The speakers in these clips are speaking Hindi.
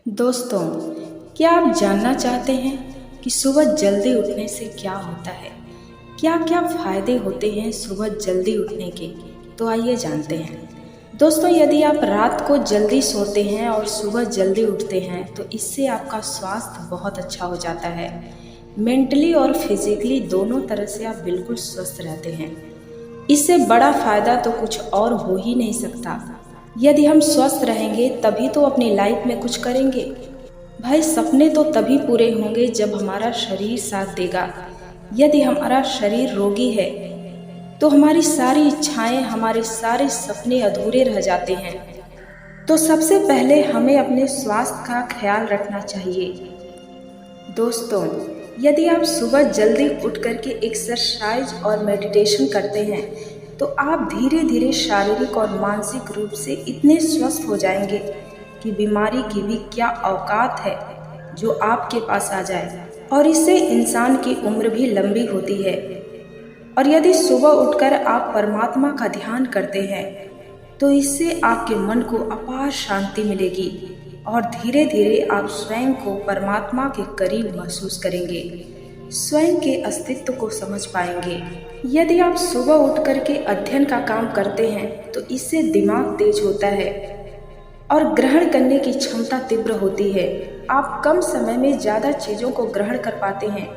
दोस्तों, क्या आप जानना चाहते हैं कि सुबह जल्दी उठने से क्या होता है? क्या क्या फ़ायदे होते हैं सुबह जल्दी उठने के? तो आइए जानते हैं। दोस्तों, यदि आप रात को जल्दी सोते हैं और सुबह जल्दी उठते हैं तो इससे आपका स्वास्थ्य बहुत अच्छा हो जाता है। मेंटली और फिजिकली दोनों तरह से आप बिल्कुल स्वस्थ रहते हैं। इससे बड़ा फ़ायदा तो कुछ और हो ही नहीं सकता। यदि हम स्वस्थ रहेंगे तभी तो अपनी लाइफ में कुछ करेंगे। भाई, सपने तो तभी पूरे होंगे जब हमारा शरीर साथ देगा। यदि हमारा शरीर रोगी है तो हमारी सारी इच्छाएं, हमारे सारे सपने अधूरे रह जाते हैं। तो सबसे पहले हमें अपने स्वास्थ्य का ख्याल रखना चाहिए। दोस्तों, यदि आप सुबह जल्दी उठ कर के एक्सरसाइज और मेडिटेशन करते हैं तो आप धीरे धीरे शारीरिक और मानसिक रूप से इतने स्वस्थ हो जाएंगे कि बीमारी की भी क्या औकात है जो आपके पास आ जाए। और इससे इंसान की उम्र भी लंबी होती है। और यदि सुबह उठकर आप परमात्मा का ध्यान करते हैं तो इससे आपके मन को अपार शांति मिलेगी और धीरे धीरे आप स्वयं को परमात्मा के करीब महसूस करेंगे, स्वयं के अस्तित्व को समझ पाएंगे। यदि आप सुबह उठ कर के अध्ययन का काम करते हैं तो इससे दिमाग तेज होता है और ग्रहण करने की क्षमता तीव्र होती है। आप कम समय में ज़्यादा चीज़ों को ग्रहण कर पाते हैं।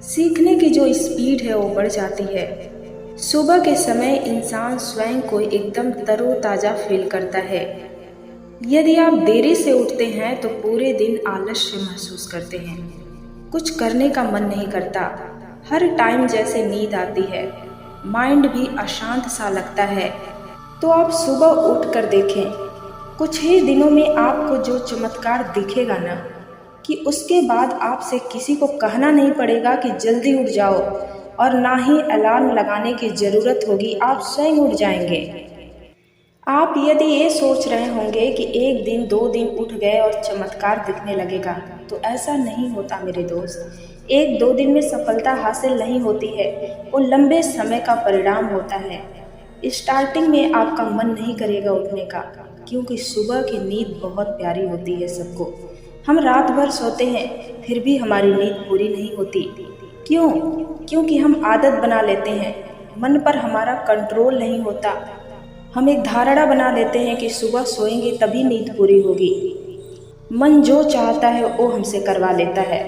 सीखने की जो स्पीड है वो बढ़ जाती है। सुबह के समय इंसान स्वयं को एकदम तरोताज़ा फील करता है। यदि आप देरी से उठते हैं तो पूरे दिन आलस्य महसूस करते हैं, कुछ करने का मन नहीं करता, हर टाइम जैसे नींद आती है, माइंड भी अशांत सा लगता है। तो आप सुबह उठ कर देखें, कुछ ही दिनों में आपको जो चमत्कार दिखेगा ना, कि उसके बाद आपसे किसी को कहना नहीं पड़ेगा कि जल्दी उठ जाओ और ना ही अलार्म लगाने की ज़रूरत होगी, आप स्वयं उठ जाएंगे। आप यदि ये सोच रहे होंगे कि एक दिन 2 दिन उठ गए और चमत्कार दिखने लगेगा, तो ऐसा नहीं होता मेरे दोस्त। 1-2 दिन में सफलता हासिल नहीं होती है, वो लंबे समय का परिणाम होता है। स्टार्टिंग में आपका मन नहीं करेगा उठने का, क्योंकि सुबह की नींद बहुत प्यारी होती है सबको। हम रात भर सोते हैं फिर भी हमारी नींद पूरी नहीं होती। क्यों? क्योंकि हम आदत बना लेते हैं, मन पर हमारा कंट्रोल नहीं होता। हम एक धारणा बना लेते हैं कि सुबह सोएंगे तभी नींद पूरी होगी। मन जो चाहता है वो हमसे करवा लेता है।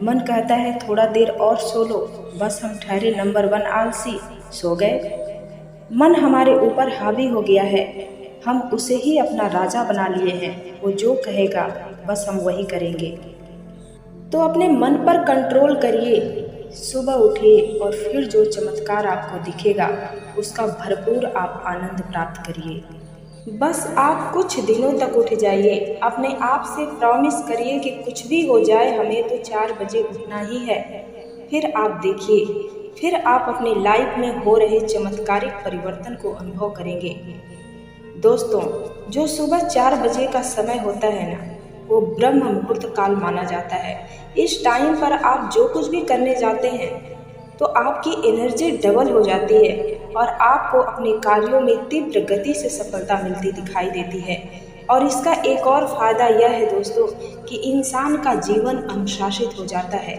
मन कहता है थोड़ा देर और सो लो, बस हम ठहरे नंबर 1 आलसी, सो गए। मन हमारे ऊपर हावी हो गया है, हम उसे ही अपना राजा बना लिए हैं। वो जो कहेगा बस हम वही करेंगे। तो अपने मन पर कंट्रोल करिए, सुबह उठिए और फिर जो चमत्कार आपको दिखेगा उसका भरपूर आप आनंद प्राप्त करिए। बस आप कुछ दिनों तक उठ जाइए, अपने आप से प्रॉमिस करिए कि कुछ भी हो जाए हमें तो 4 बजे उठना ही है। फिर आप देखिए, फिर आप अपनी लाइफ में हो रहे चमत्कारिक परिवर्तन को अनुभव करेंगे। दोस्तों, जो सुबह 4 बजे का समय होता है ना, वो ब्रह्म मुहूर्त काल माना जाता है। इस टाइम पर आप जो कुछ भी करने जाते हैं तो आपकी एनर्जी डबल हो जाती है और आपको अपने कार्यों में तीव्र गति से सफलता मिलती दिखाई देती है। और इसका एक और फ़ायदा यह है दोस्तों कि इंसान का जीवन अनुशासित हो जाता है।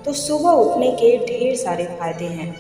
तो सुबह उठने के ढेर सारे फायदे हैं।